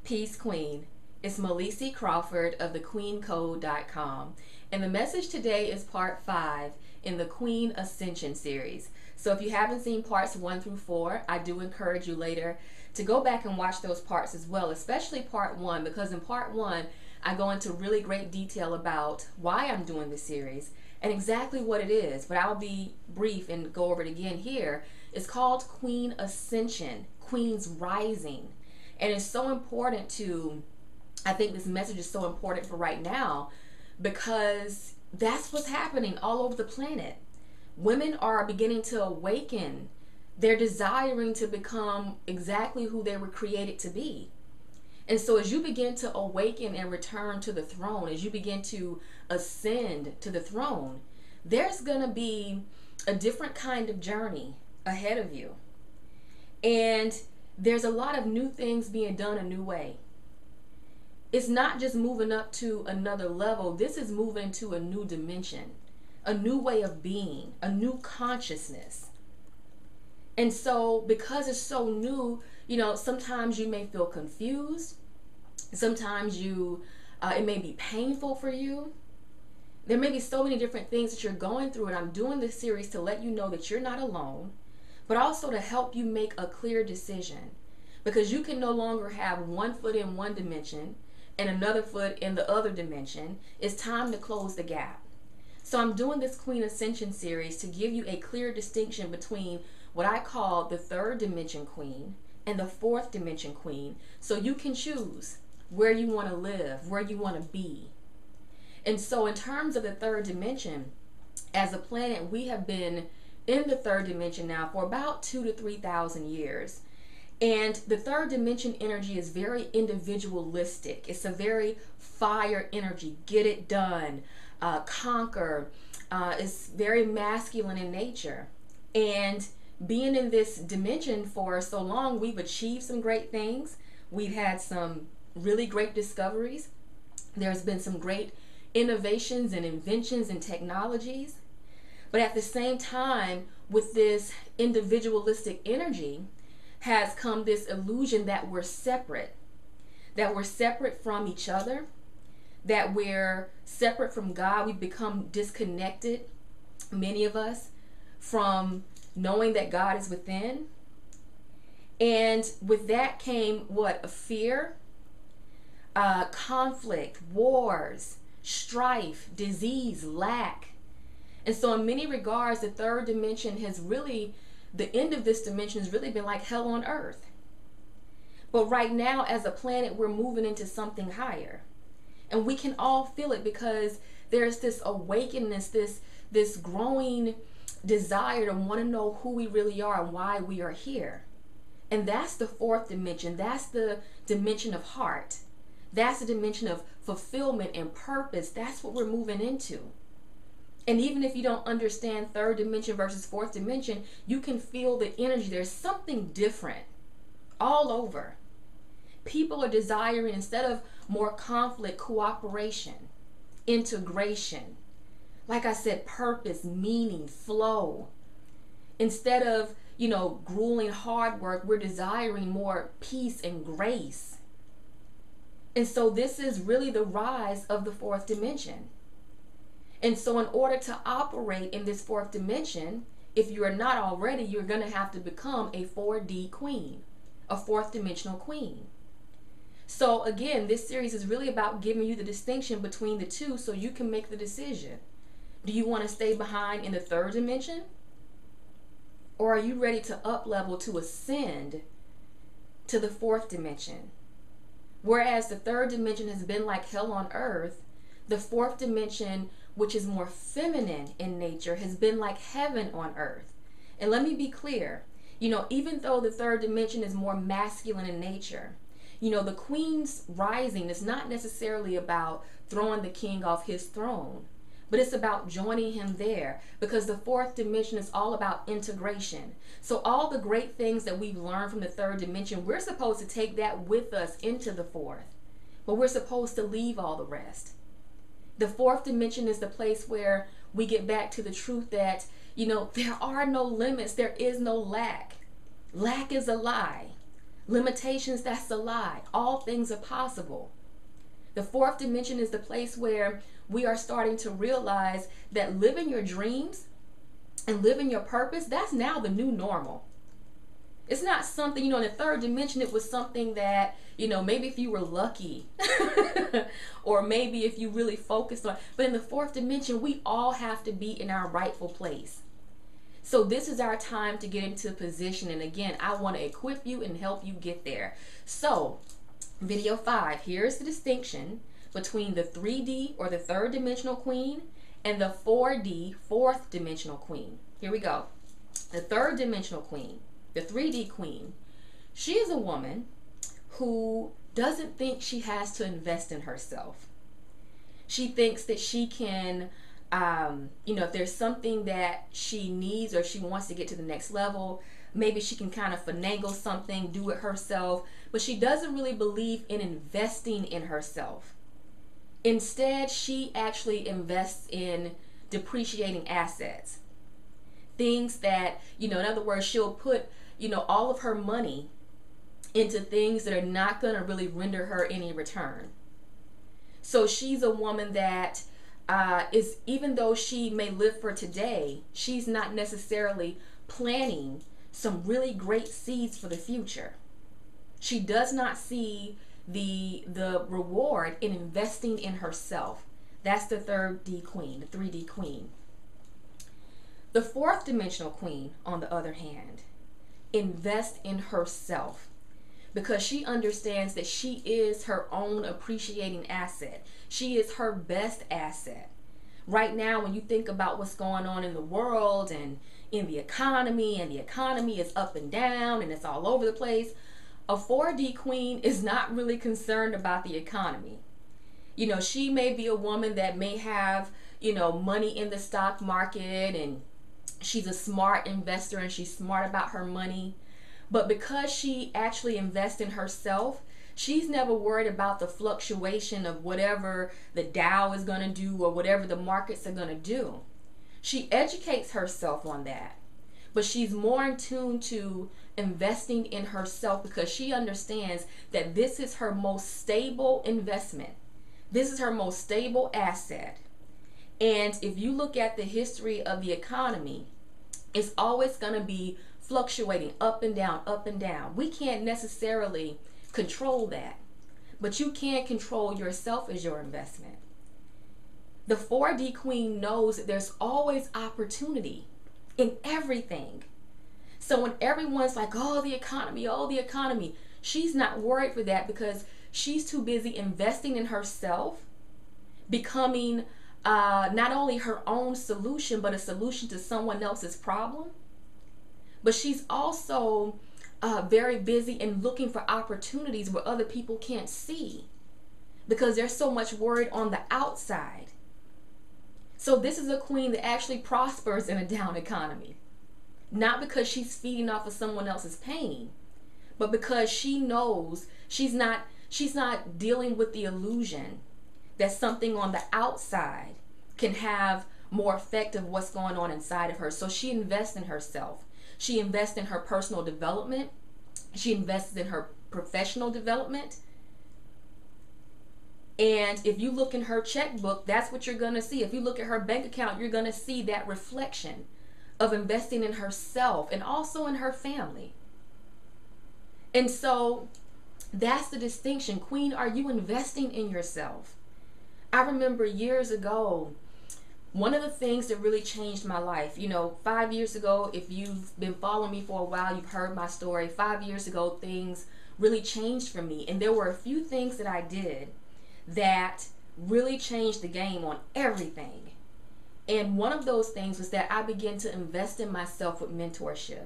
Peace Queen. It's Melissa Crawford of thequeencode.com, and the message today is part 5 in the Queen Ascension series. So if you haven't seen parts 1 through 4, I do encourage you later to go back and watch those parts as well, especially part 1, because in part 1 I go into really great detail about why I'm doing this series and exactly what it is, but I'll be brief and go over it again here. It's called Queen Ascension, Queen's Rising. And it's so important I think this message is so important for right now because that's what's happening all over the planet. Women are beginning to awaken. They're desiring to become exactly who they were created to be. And so as you begin to awaken and return to the throne, as you begin to ascend to the throne, there's going to be a different kind of journey ahead of you. And there's a lot of new things being done a new way. It's not just moving up to another level. This is moving to a new dimension, a new way of being, a new consciousness. And so because it's so new, sometimes you may feel confused. Sometimes it may be painful for you. There may be so many different things that you're going through, and I'm doing this series to let you know that you're not alone, but also to help you make a clear decision, because you can no longer have one foot in one dimension and another foot in the other dimension. It's time to close the gap. So I'm doing this Queen Ascension series to give you a clear distinction between what I call the third dimension queen and the fourth dimension queen, so you can choose where you want to live, where you want to be. And so in terms of the third dimension, as a planet, we have been in the third dimension now for about 2,000 to 3,000 years. And the third dimension energy is very individualistic. It's a very fire energy. Get it done. Conquer. It's very masculine in nature. And being in this dimension for so long, we've achieved some great things. We've had some really great discoveries. There's been some great innovations and inventions and technologies. But at the same time, with this individualistic energy has come this illusion that we're separate from each other, that we're separate from God. We've become disconnected, many of us, from knowing that God is within. And with that came what? A fear, conflict, wars, strife, disease, lack. And so in many regards, the third dimension has really, the end of this dimension has really been like hell on earth. But right now, as a planet, we're moving into something higher. And we can all feel it because there's this awakeness, this growing desire to want to know who we really are and why we are here. And that's the fourth dimension. That's the dimension of heart. That's the dimension of fulfillment and purpose. That's what we're moving into. And even if you don't understand third dimension versus fourth dimension, you can feel the energy. There's something different all over. People are desiring, instead of more conflict, cooperation, integration. Like I said, purpose, meaning, flow. Instead of, grueling hard work, we're desiring more peace and grace. And so this is really the rise of the fourth dimension. And so in order to operate in this fourth dimension, if you are not already, you're going to have to become a 4D queen, a fourth dimensional queen. So again, this series is really about giving you the distinction between the two so you can make the decision. Do you want to stay behind in the third dimension? Or are you ready to up level, to ascend to the fourth dimension? Whereas the third dimension has been like hell on earth, the fourth dimension, which is more feminine in nature, has been like heaven on earth. And let me be clear, even though the third dimension is more masculine in nature, the queen's rising is not necessarily about throwing the king off his throne, but it's about joining him there, because the fourth dimension is all about integration. So all the great things that we've learned from the third dimension, we're supposed to take that with us into the fourth, but we're supposed to leave all the rest. The fourth dimension is the place where we get back to the truth that, there are no limits. There is no lack. Lack is a lie. Limitations, that's a lie. All things are possible. The fourth dimension is the place where we are starting to realize that living your dreams and living your purpose, that's now the new normal. It's not something, in the third dimension, it was something that, maybe if you were lucky or maybe if you really focused on, but in the fourth dimension, we all have to be in our rightful place. So this is our time to get into position. And again, I want to equip you and help you get there. So video 5, here's the distinction between the 3D or the third dimensional queen and the 4D, fourth dimensional queen. Here we go. The third dimensional queen, the 3D queen, she is a woman who doesn't think she has to invest in herself. She thinks that she can, if there's something that she needs or she wants to get to the next level, maybe she can kind of finagle something, do it herself, but she doesn't really believe in investing in herself. Instead, she actually invests in depreciating assets. Things that, in other words, she'll put, all of her money into things that are not going to really render her any return. So she's a woman that is, even though she may live for today, she's not necessarily planting some really great seeds for the future. She does not see the reward in investing in herself. That's the third D queen, the 3D queen. The fourth dimensional queen, on the other hand, invests in herself because she understands that she is her own appreciating asset. She is her best asset. Right now, when you think about what's going on in the world and in the economy, and the economy is up and down and it's all over the place, a 4D queen is not really concerned about the economy. She may be a woman that may have, money in the stock market, and she's a smart investor and she's smart about her money. But because she actually invests in herself, she's never worried about the fluctuation of whatever the Dow is going to do or whatever the markets are going to do. She educates herself on that. But she's more in tune to investing in herself because she understands that this is her most stable investment. This is her most stable asset. And if you look at the history of the economy, it's always going to be fluctuating up and down, up and down. We can't necessarily control that, but you can control yourself as your investment. The 4D queen knows that there's always opportunity in everything. So when everyone's like, oh, the economy, she's not worried for that because she's too busy investing in herself, becoming not only her own solution, but a solution to someone else's problem. But she's also very busy in looking for opportunities where other people can't see because there's so much worried on the outside. So this is a queen that actually prospers in a down economy. Not because she's feeding off of someone else's pain, but because she knows she's not dealing with the illusion that something on the outside can have more effect of what's going on inside of her. So she invests in herself. She invests in her personal development. She invests in her professional development. And if you look in her checkbook, that's what you're going to see. If you look at her bank account, you're going to see that reflection of investing in herself and also in her family. And so that's the distinction. Queen, are you investing in yourself? I remember years ago, one of the things that really changed my life, 5 years ago, if you've been following me for a while, you've heard my story. 5 years ago, things really changed for me. And there were a few things that I did that really changed the game on everything. And one of those things was that I began to invest in myself with mentorship.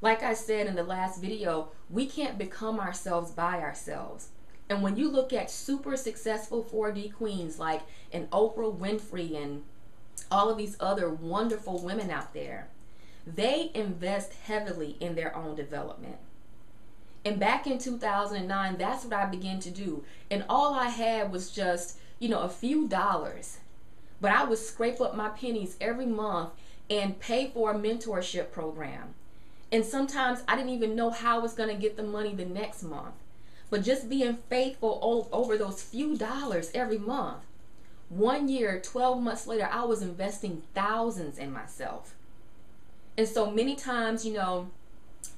Like I said in the last video, we can't become ourselves by ourselves. And when you look at super successful 4D queens like an Oprah Winfrey and all of these other wonderful women out there, they invest heavily in their own development. And back in 2009, that's what I began to do. And all I had was just, a few dollars. But I would scrape up my pennies every month and pay for a mentorship program. And sometimes I didn't even know how I was going to get the money the next month. But just being faithful over those few dollars every month. 1 year, 12 months later, I was investing thousands in myself. And so many times,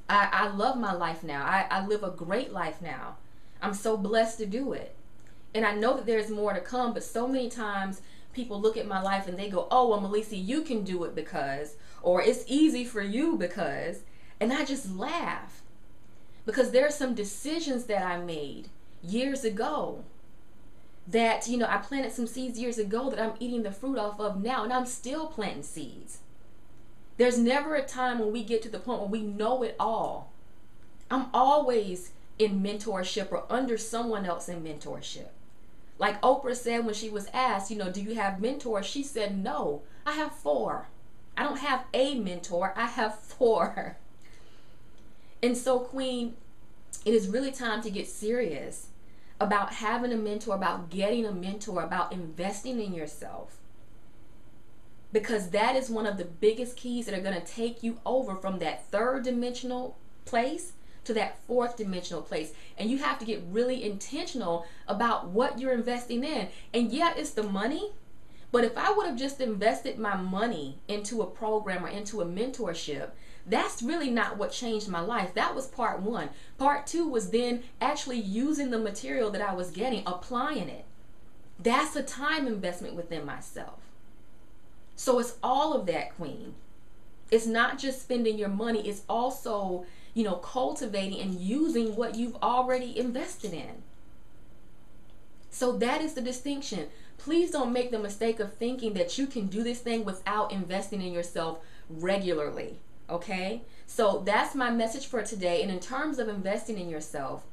I love my life now. I live a great life now. I'm so blessed to do it. And I know that there's more to come, but so many times people look at my life and they go, oh, well, Melissa, you can do it because, or it's easy for you because, and I just laugh. Because there are some decisions that I made years ago that, I planted some seeds years ago that I'm eating the fruit off of now, and I'm still planting seeds. There's never a time when we get to the point where we know it all. I'm always in mentorship or under someone else in mentorship. Like Oprah said when she was asked, do you have mentors? She said, no, I have 4. I don't have a mentor, I have 4. And so, Queen, it is really time to get serious about having a mentor, about getting a mentor, about investing in yourself. Because that is one of the biggest keys that are going to take you over from that 3rd dimensional place to that 4th dimensional place. And you have to get really intentional about what you're investing in. And yeah, it's the money. But if I would have just invested my money into a program or into a mentorship, that's really not what changed my life. That was part 1. Part 2 was then actually using the material that I was getting, applying it. That's a time investment within myself. So it's all of that, Queen. It's not just spending your money. It's also, cultivating and using what you've already invested in. So that is the distinction. Please don't make the mistake of thinking that you can do this thing without investing in yourself regularly. Okay? So that's my message for today. And in terms of investing in yourself,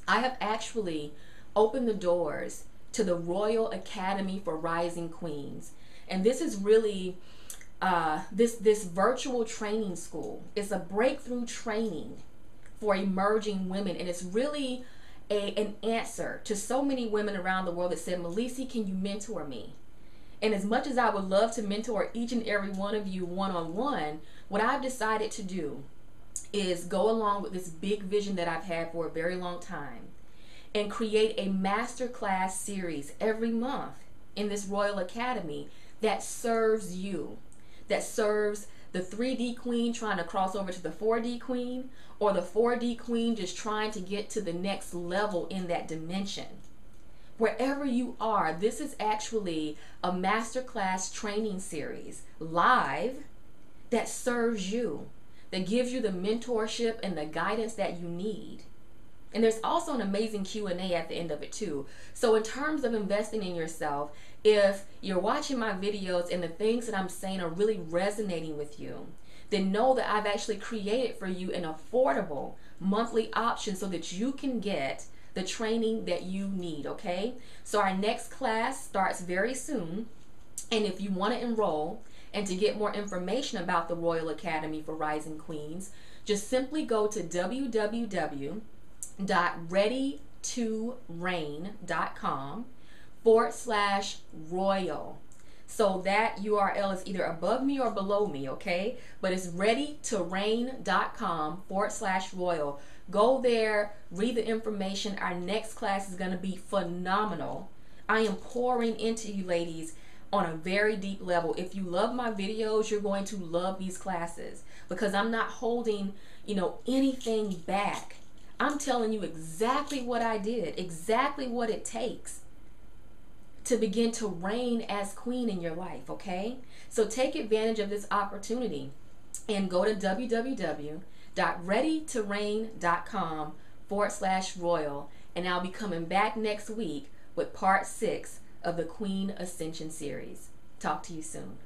I have actually opened the doors to the Royal Academy for Rising Queens. And this is really this virtual training school. It's a breakthrough training for emerging women. And it's really an answer to so many women around the world that said, Melissa, can you mentor me? And as much as I would love to mentor each and every one of you one-on-one, what I've decided to do is go along with this big vision that I've had for a very long time and create a masterclass series every month in this Royal Academy that serves you, that serves the 3D queen trying to cross over to the 4D queen, or the 4D queen just trying to get to the next level in that dimension. Wherever you are, this is actually a masterclass training series live that serves you, that gives you the mentorship and the guidance that you need. And there's also an amazing Q&A at the end of it too. So in terms of investing in yourself, if you're watching my videos and the things that I'm saying are really resonating with you, then know that I've actually created for you an affordable monthly option so that you can get the training that you need, okay? So our next class starts very soon. And if you want to enroll and to get more information about the Royal Academy for Rising Queens, just simply go to www.readytoreign.com/royal. So that URL is either above me or below me, okay? But it's readytoreign.com/royal. Go there, read the information. Our next class is going to be phenomenal. I am pouring into you ladies on a very deep level. If you love my videos, you're going to love these classes because I'm not holding, anything back. I'm telling you exactly what I did, exactly what it takes to begin to reign as queen in your life, okay? So take advantage of this opportunity and go to www.readytoreign.com/royal, and I'll be coming back next week with part 6 of the Queen Ascension series. Talk to you soon.